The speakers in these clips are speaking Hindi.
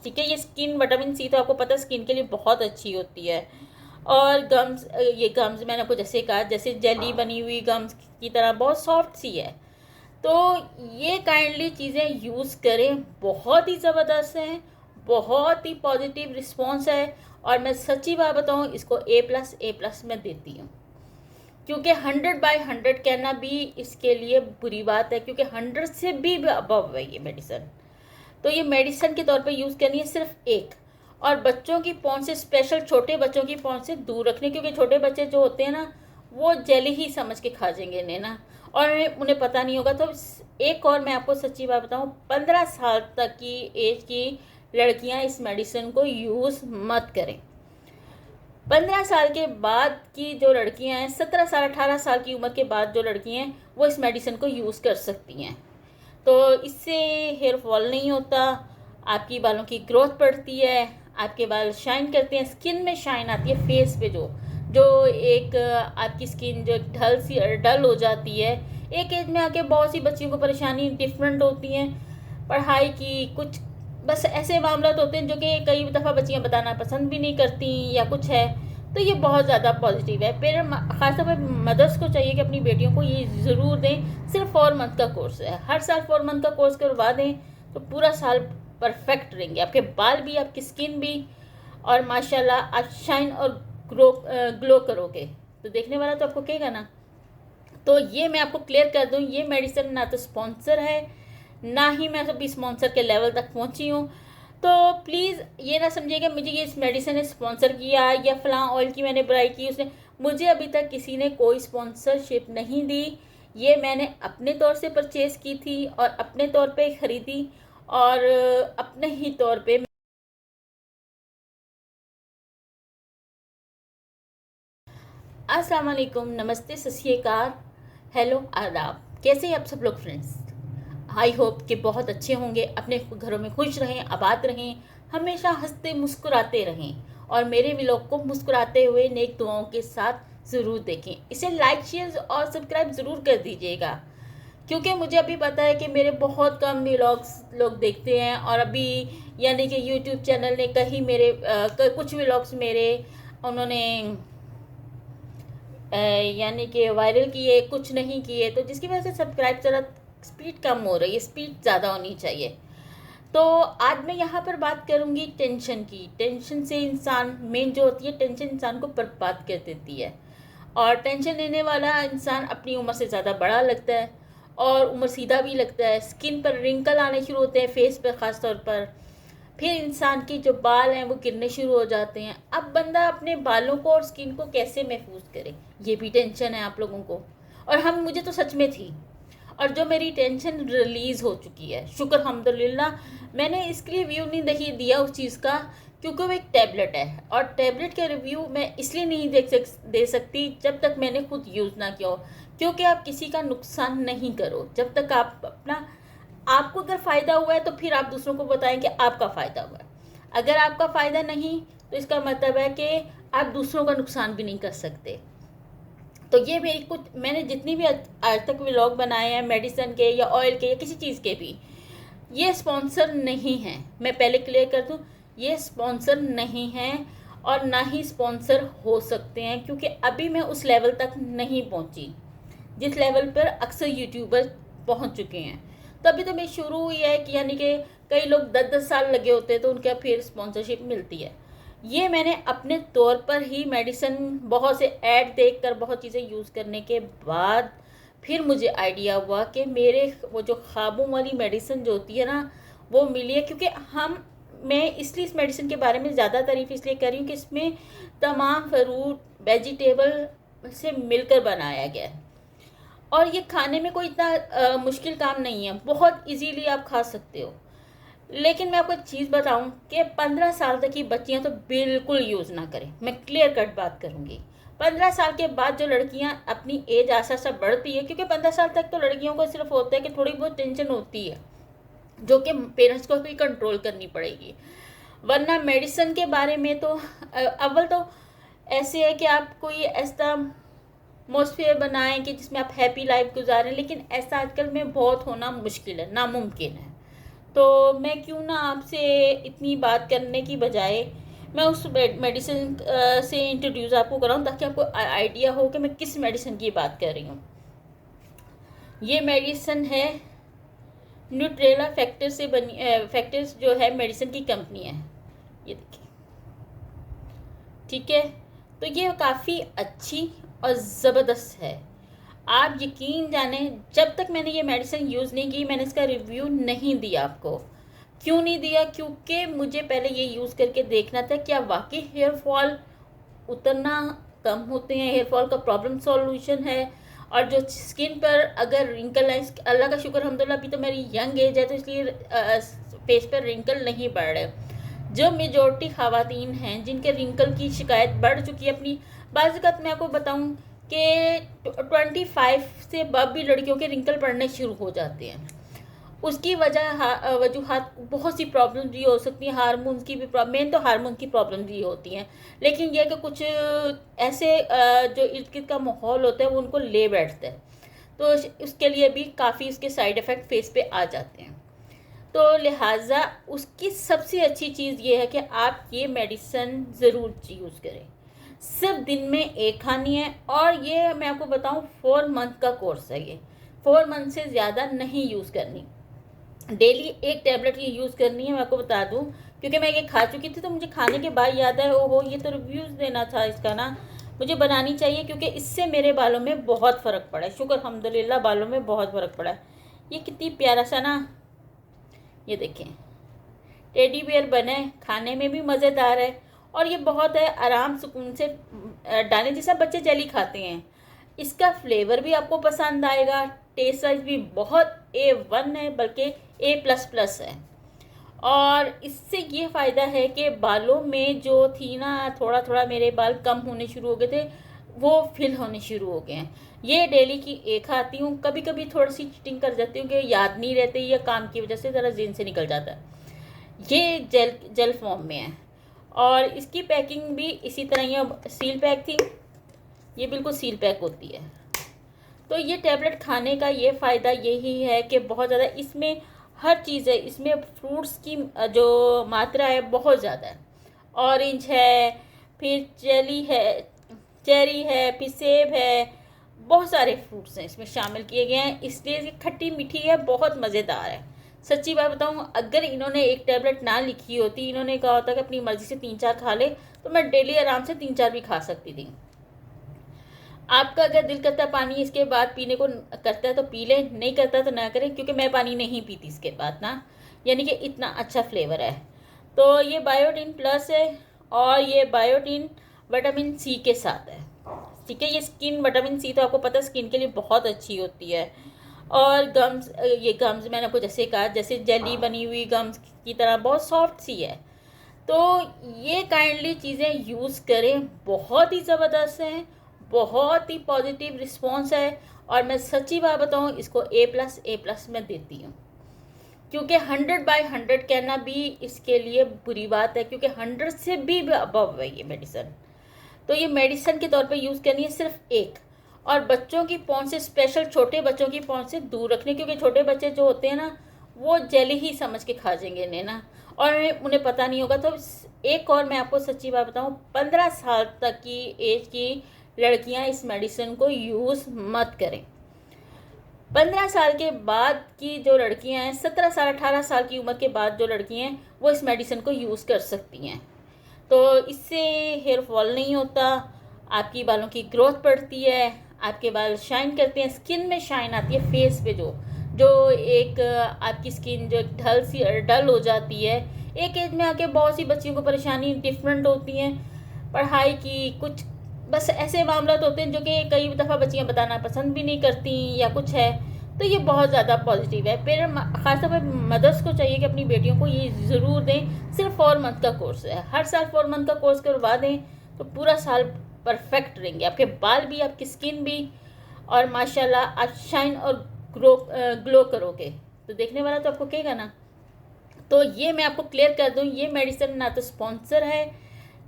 ठीक है। ये स्किन विटामिन सी तो आपको पता है स्किन के लिए बहुत अच्छी होती है। और गम्स, ये गम्स मैंने आपको जैसे कहा, जैसे जेली बनी हुई गम्स की तरह बहुत सॉफ्ट सी है। तो ये काइंडली चीज़ें यूज़ करें, बहुत ही ज़बरदस्त हैं, बहुत ही पॉजिटिव रिस्पॉन्स है। और मैं सच्ची बात बताऊँ, इसको ए प्लस मैं देती हूँ, क्योंकि 100/100 कहना भी इसके लिए बुरी बात है, क्योंकि 100 से भी अबव है ये मेडिसिन। तो ये मेडिसिन के तौर पे यूज़ करनी है सिर्फ एक। और बच्चों की पहुंच से, स्पेशल छोटे बच्चों की पहुंच से दूर रखने, क्योंकि छोटे बच्चे जो होते हैं ना, वो जेली ही समझ के खा जाएंगे इन्हें ना, और उन्हें पता नहीं होगा। तो एक और मैं आपको सच्ची बात बताऊं, 15 साल तक की एज की लड़कियां इस मेडिसिन को यूज़ मत करें। 15 साल के बाद की जो लड़कियां हैं, 17 साल 18 साल की उम्र के बाद जो लड़कियां हैं, वो इस मेडिसिन को यूज़ कर सकती हैं। तो इससे हेयर फॉल नहीं होता, आपकी बालों की ग्रोथ बढ़ती है, आपके बाल शाइन करते हैं, स्किन में शाइन आती है, फेस पे जो जो एक आपकी स्किन जो डल हो जाती है। एक एज में आके बहुत सी बच्चियों को परेशानी डिफरेंट होती हैं, पढ़ाई की कुछ बस ऐसे मामला होते हैं जो कि कई दफ़ा बच्चियां बताना पसंद भी नहीं करती या कुछ है। तो ये बहुत ज़्यादा पॉजिटिव है। पेरेंट खासतौर पर मदर्स को चाहिए कि अपनी बेटियों को ये ज़रूर दें। सिर्फ 4 मंथ का कोर्स है, हर साल 4 मंथ का कोर्स करवा दें तो पूरा साल परफेक्ट रहेंगे, आपके बाल भी, आपकी स्किन भी, और माशाल्लाह आप शाइन और ग्लो करोगे तो देखने वाला तो आपको कहेगा ना। तो ये मैं आपको क्लियर कर दूं, ये मेडिसिन ना तो स्पॉन्सर है, ना ही मैं कभी स्पॉन्सर के लेवल तक पहुंची हूँ। तो प्लीज़ ये ना समझिएगा मुझे ये इस मेडिसिन ने स्पॉन्सर किया या फलां ऑयल की मैंने बुराई की उसने। मुझे अभी तक किसी ने कोई स्पॉन्सरशिप नहीं दी। ये मैंने अपने तौर से परचेज़ की थी और अपने तौर पे ख़रीदी, और अपने ही तौर पे। अस्सलाम वालेकुम, नमस्ते, सत श्री अकाल, हेलो, आदाब। कैसे हैं आप सब लोग फ्रेंड्स? आई होप कि बहुत अच्छे होंगे, अपने घरों में खुश रहें, आबाद रहें, हमेशा हंसते मुस्कुराते रहें, और मेरे व्लॉग को मुस्कुराते हुए नेक दुआओं के साथ ज़रूर देखें। इसे लाइक, शेयर और सब्सक्राइब ज़रूर कर दीजिएगा, क्योंकि मुझे अभी पता है कि मेरे बहुत कम व्लॉग्स लोग देखते हैं, और अभी यानी कि यूट्यूब चैनल ने कहीं मेरे कुछ व्लॉग्स मेरे उन्होंने यानी कि वायरल किए, कुछ नहीं किए, तो जिसकी वजह से सब्सक्राइब ज़रा स्पीड कम हो रही है, स्पीड ज़्यादा होनी चाहिए। तो आज मैं यहाँ पर बात करूँगी टेंशन की। टेंशन से इंसान, मेन जो होती है टेंशन, इंसान को बर्बाद कर देती है। और टेंशन लेने वाला इंसान अपनी उम्र से ज़्यादा बड़ा लगता है, और उम्र सीधा भी लगता है। स्किन पर रिंकल आने शुरू होते हैं, फेस पर ख़ास तौर पर। फिर इंसान की जो बाल हैं वो गिरने शुरू हो जाते हैं। अब बंदा अपने बालों को और स्किन को कैसे महफूज करे, ये भी टेंशन है आप लोगों को, और मुझे तो सच में थी। और जो मेरी टेंशन रिलीज़ हो चुकी है, शुक्र अल्हम्दुलिल्लाह। मैंने इसके लिए रिव्यू नहीं दिया उस चीज़ का, क्योंकि वो एक टैबलेट है, और टैबलेट का रिव्यू मैं इसलिए नहीं दे सकती जब तक मैंने खुद यूज़ ना किया हो। क्योंकि आप किसी का नुकसान नहीं करो जब तक आप अपना, आपको अगर फ़ायदा हुआ है तो फिर आप दूसरों को बताएं कि आपका फ़ायदा हुआ है। अगर आपका फ़ायदा नहीं, तो इसका मतलब है कि आप दूसरों का नुकसान भी नहीं कर सकते। तो ये मेरी कुछ, मैंने जितनी भी आज तक व्लॉग बनाए हैं मेडिसिन के या ऑयल के या किसी चीज़ के भी, ये स्पॉन्सर नहीं है। मैं पहले क्लियर कर दूँ, ये स्पॉन्सर नहीं है, और ना ही स्पॉन्सर हो सकते हैं, क्योंकि अभी मैं उस लेवल तक नहीं पहुंची जिस लेवल पर अक्सर यूट्यूबर पहुंच चुके हैं। तो अभी तो मैं शुरू हुई है कि यानी कि कई लोग 10-10 साल लगे होते हैं तो उनका फिर स्पॉन्सरशिप मिलती है। ये मैंने अपने तौर पर ही मेडिसिन, बहुत से ऐड देखकर, बहुत चीज़ें यूज़ करने के बाद फिर मुझे आइडिया हुआ कि मेरे वो जो ख्वाबों वाली मेडिसिन जो होती है ना, वो मिली है। क्योंकि मैं इसलिए इस मेडिसिन के बारे में ज़्यादा तारीफ़ इसलिए कर रही हूँ कि इसमें तमाम फ्रूट वेजिटेबल से मिलकर बनाया गया है, और ये खाने में कोई इतना मुश्किल काम नहीं है, बहुत इजीली आप खा सकते हो। लेकिन मैं आपको एक चीज़ बताऊं कि 15 साल तक की बच्चियां तो बिल्कुल यूज़ ना करें। मैं क्लियर कट बात करूंगी। 15 साल के बाद जो लड़कियां अपनी एज आसा सा बढ़ती है, क्योंकि 15 साल तक तो लड़कियों को सिर्फ होता है कि थोड़ी बहुत टेंशन होती है, जो कि पेरेंट्स को भी कंट्रोल करनी पड़ेगी। वरना मेडिसिन के बारे में तो अव्वल तो ऐसे है कि आप कोई ऐसा एटमॉस्फेयर बनाएं कि जिसमें आप हैप्पी लाइफ गुजारें, लेकिन ऐसा आजकल में बहुत होना मुश्किल है, नामुमकिन है। तो मैं क्यों ना आपसे इतनी बात करने की बजाय मैं उस मेडिसिन से इंट्रोड्यूस आपको कराऊँ, ताकि आपको आइडिया हो कि मैं किस मेडिसिन की बात कर रही हूँ। ये मेडिसिन है न्यूट्रेला फैक्टर से बनी, फैक्टर्स जो है मेडिसिन की कंपनी है, ये देखिए, ठीक है। तो ये काफ़ी अच्छी और ज़बरदस्त है। आप यकीन जाने, जब तक मैंने ये मेडिसिन यूज़ नहीं की मैंने इसका रिव्यू नहीं दिया आपको। क्यों नहीं दिया? क्योंकि मुझे पहले ये यूज़ करके देखना था क्या वाकई हेयर फॉल उतरना कम होते हैं, हेयर फॉल का प्रॉब्लम सॉल्यूशन है। और जो स्किन पर अगर रिंकल है, अल्लाह का शुक्र अल्हम्दुलिल्लाह अभी तो मेरी यंग एज है तो इसलिए फेस पर रिंकल नहीं बढ़ रहे। जो मेजॉरिटी ख़वातीन हैं जिनके रिंकल की शिकायत बढ़ चुकी है अपनी, बाज़ मैं आपको बताऊं कि 25 से अब भी लड़कियों के रिंकल पड़ने शुरू हो जाते हैं। उसकी वजूहात बहुत सी प्रॉब्लम भी हो सकती हैं, हार्मोन्स की भी मेन तो हार्मोन की प्रॉब्लम भी होती हैं। लेकिन यह कि कुछ ऐसे जो इर्द गिर्द का माहौल होता है वो उनको ले बैठता है, तो उसके लिए भी काफ़ी उसके साइड इफ़ेक्ट फेस पे आ जाते हैं। तो लिहाजा उसकी सबसे अच्छी चीज़ ये है कि आप ये मेडिसिन ज़रूर यूज़ करें। सिर्फ दिन में एक खानी है, और ये मैं आपको बताऊं 4 मंथ का कोर्स है। ये 4 मंथ से ज़्यादा नहीं यूज़ करनी, डेली एक टैबलेट ये यूज़ करनी है। मैं आपको बता दूं क्योंकि मैं ये खा चुकी थी, तो मुझे खाने के बाद याद है ओहो ये तो रिव्यूज़ देना था इसका ना, मुझे बनानी चाहिए, क्योंकि इससे मेरे बालों में बहुत फ़र्क पड़ा है। शुक्र अल्हम्दुलिल्लाह बालों में बहुत फ़र्क पड़ा है। ये कितनी प्यारा सा ना, ये देखें टेडी बियर बने, खाने में भी मज़ेदार है, और ये बहुत है आराम सुकून से डालें जैसा बच्चे जेली खाते हैं। इसका फ्लेवर भी आपको पसंद आएगा, टेस्ट वाइज भी बहुत A1 है, बल्कि A++ है। और इससे ये फ़ायदा है कि बालों में जो थी ना थोड़ा थोड़ा मेरे बाल कम होने शुरू हो गए थे, वो फिल होने शुरू हो गए हैं। ये डेली की एक खाती हूँ, कभी कभी थोड़ी सी चीटिंग कर जाती हूँ कि याद नहीं रहती या काम की वजह से ज़रा जेन से निकल जाता है। ये जेल फॉर्म में है, और इसकी पैकिंग भी इसी तरह ही सील पैक थी, ये बिल्कुल सील पैक होती है। तो ये टैबलेट खाने का ये फ़ायदा यही है कि बहुत ज़्यादा इसमें हर चीज़ है, इसमें फ्रूट्स की जो मात्रा है बहुत ज़्यादा है। ऑरेंज है, फिर चेरी है, फिर सेब है, बहुत सारे फ्रूट्स हैं इसमें शामिल किए गए हैं, इसलिए खट्टी मीठी है, बहुत मज़ेदार है। सच्ची बात बताऊँ, अगर इन्होंने एक टैबलेट ना लिखी होती, इन्होंने कहा होता कि अपनी मर्ज़ी से 3-4 खा ले, तो मैं डेली आराम से 3-4 भी खा सकती थी। आपका अगर दिल करता पानी इसके बाद पीने को करता है तो पी ले, नहीं करता तो ना करें, क्योंकि मैं पानी नहीं पीती इसके बाद ना, यानी कि इतना अच्छा फ्लेवर है। तो ये बायोटिन प्लस है, और ये बायोटिन विटामिन सी के साथ है, ठीक है। ये स्किन विटामिन सी तो आपको पता है स्किन के लिए बहुत अच्छी होती है। और गम्स, ये गम्स मैंने आपको जैसे कहा, जैसे जेली बनी हुई गम्स की तरह बहुत सॉफ्ट सी है। तो ये काइंडली चीज़ें यूज़ करें, बहुत ही ज़बरदस्त हैं, बहुत ही पॉजिटिव रिस्पॉन्स है। और मैं सच्ची बात बताऊँ, इसको A++ में देती हूँ, क्योंकि 100/100 कहना भी इसके लिए बुरी बात है, क्योंकि 100 से भी अबव है ये मेडिसिन। तो ये मेडिसिन के तौर पे यूज़ करनी है सिर्फ एक, और बच्चों की पहुंच से, स्पेशल छोटे बच्चों की पहुंच से दूर रखने, क्योंकि छोटे बच्चे जो होते हैं ना वो जेली ही समझ के खा जाएंगे इन्हें ना, और उन्हें पता नहीं होगा। तो एक और मैं आपको सच्ची बात बताऊं, 15 साल तक की एज की लड़कियां इस मेडिसिन को यूज़ मत करें। 15 साल के बाद की जो लड़कियां हैं, 17 साल 18 साल की उम्र के बाद जो लड़कियां हैं, वो इस मेडिसिन को यूज़ कर सकती हैं। तो इससे हेयर फॉल नहीं होता, आपकी बालों की ग्रोथ बढ़ती है, आपके बाल शाइन करते हैं, स्किन में शाइन आती है, फेस पे जो जो एक आपकी स्किन जो डल हो जाती है। एक एज में आके बहुत सी बच्चियों को परेशानी डिफरेंट होती हैं, पढ़ाई की, कुछ बस ऐसे मामला होते हैं जो कि कई दफ़ा बच्चियाँ बताना पसंद भी नहीं करती या कुछ है। तो ये बहुत ज़्यादा पॉजिटिव है। फिर ख़ासतौर पर मदर्स को चाहिए कि अपनी बेटियों को ये ज़रूर दें। सिर्फ 4 मंथ का कोर्स है, हर साल 4 मंथ का कोर्स करवा दें तो पूरा साल परफेक्ट रहेंगे, आपके बाल भी, आपकी स्किन भी, और माशाल्लाह आप शाइन और ग्लो करोगे, तो देखने वाला तो आपको कहेगा ना। तो ये मैं आपको क्लियर कर दूं, ये मेडिसिन ना तो स्पॉन्सर है,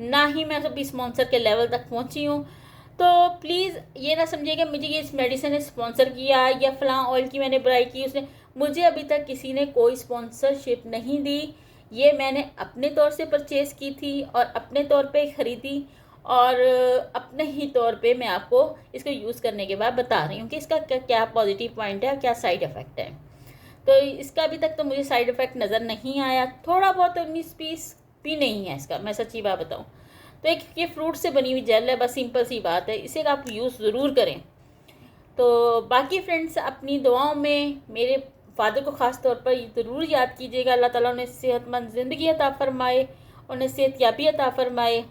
ना ही मैं अभी स्पॉन्सर के लेवल तक पहुंची हूँ। तो प्लीज़ ये ना समझिएगा मुझे ये इस मेडिसिन ने स्पॉन्सर किया या फ़लाँ ऑयल की मैंने बुराई की उसने, मुझे अभी तक किसी ने कोई स्पॉन्सरशिप नहीं दी। ये मैंने अपने तौर से परचेज़ की थी और अपने तौर पे ख़रीदी, और अपने ही तौर पे मैं आपको इसको यूज़ करने के बाद बता रही हूँ कि इसका क्या क्या पॉजिटिव पॉइंट है और क्या साइड इफ़ेक्ट है। तो इसका अभी तक तो मुझे साइड इफ़ेक्ट नज़र नहीं आया, थोड़ा बहुत 19-20 भी नहीं है इसका, मैं सच्ची बात बताऊँ तो। एक ये फ्रूट से बनी हुई जेल है, बस सिंपल सी बात है, इसे आप यूज़ ज़रूर करें। तो बाकी फ्रेंड्स, अपनी दुआओं में मेरे फ़ादर को ख़ास तौर पर ज़रूर याद कीजिएगा। अल्लाह ताला उन्हें सेहतमंद ज़िंदगी अता फ़रमाए, उन्हें सेहतयाबी अता फ़रमाए,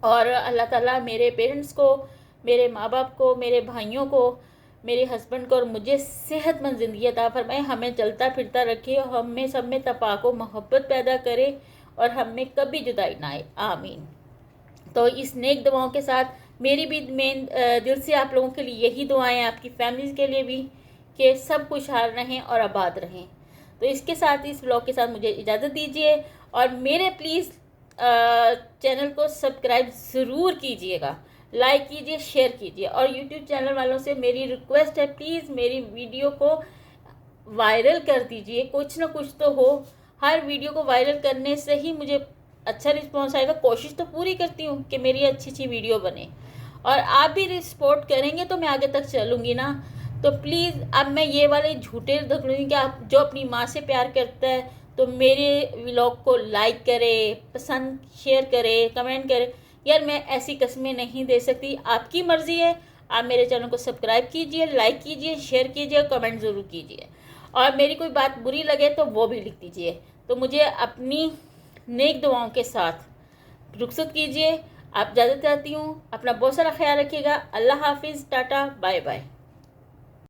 और अल्लाह ताला मेरे पेरेंट्स को, मेरे माँ बाप को, मेरे भाइयों को, मेरे हस्बैंड को और मुझे सेहतमंद ज़िंदगी अता फ़रमाए। हमें चलता फिरता रखे और हमें सब में तफाको मोहब्बत पैदा करे और हमें कभी जुदाई ना आए, आमीन। तो इस नेक दुआओं के साथ मेरी भी मेन दिल से आप लोगों के लिए यही दुआएं, आपकी फैमिलीज़ के लिए भी, कि सब खुशहाल रहें और आबाद रहें। तो इसके साथ, इस ब्लॉग के साथ मुझे इजाज़त दीजिए, और मेरे प्लीज़ चैनल को सब्सक्राइब ज़रूर कीजिएगा, लाइक कीजिए, शेयर कीजिए। और यूट्यूब चैनल वालों से मेरी रिक्वेस्ट है, प्लीज़ मेरी वीडियो को वायरल कर दीजिए, कुछ ना कुछ तो हो। हर वीडियो को वायरल करने से ही मुझे अच्छा रिस्पॉन्स आएगा। कोशिश तो पूरी करती हूँ कि मेरी अच्छी अच्छी वीडियो बने, और आप भी सपोर्ट करेंगे तो मैं आगे तक चलूँगी ना। तो प्लीज़, अब मैं ये वाले झूठे रखूँगी कि आप जो अपनी माँ से प्यार करता है तो मेरे व्लॉग को लाइक करे, पसंद, शेयर करे, कमेंट करे। यार, मैं ऐसी कस्में नहीं दे सकती, आपकी मर्ज़ी है। आप मेरे चैनल को सब्सक्राइब कीजिए, लाइक कीजिए, शेयर कीजिए, कमेंट ज़रूर कीजिए, और मेरी कोई बात बुरी लगे तो वो भी लिख दीजिए। तो मुझे अपनी नेक दुआओं के साथ रुखसत कीजिए। आप इजाज़त चाहती हूँ। अपना बहुत सारा ख्याल रखिएगा। अल्लाह हाफिज़, टाटा, बाय बाय।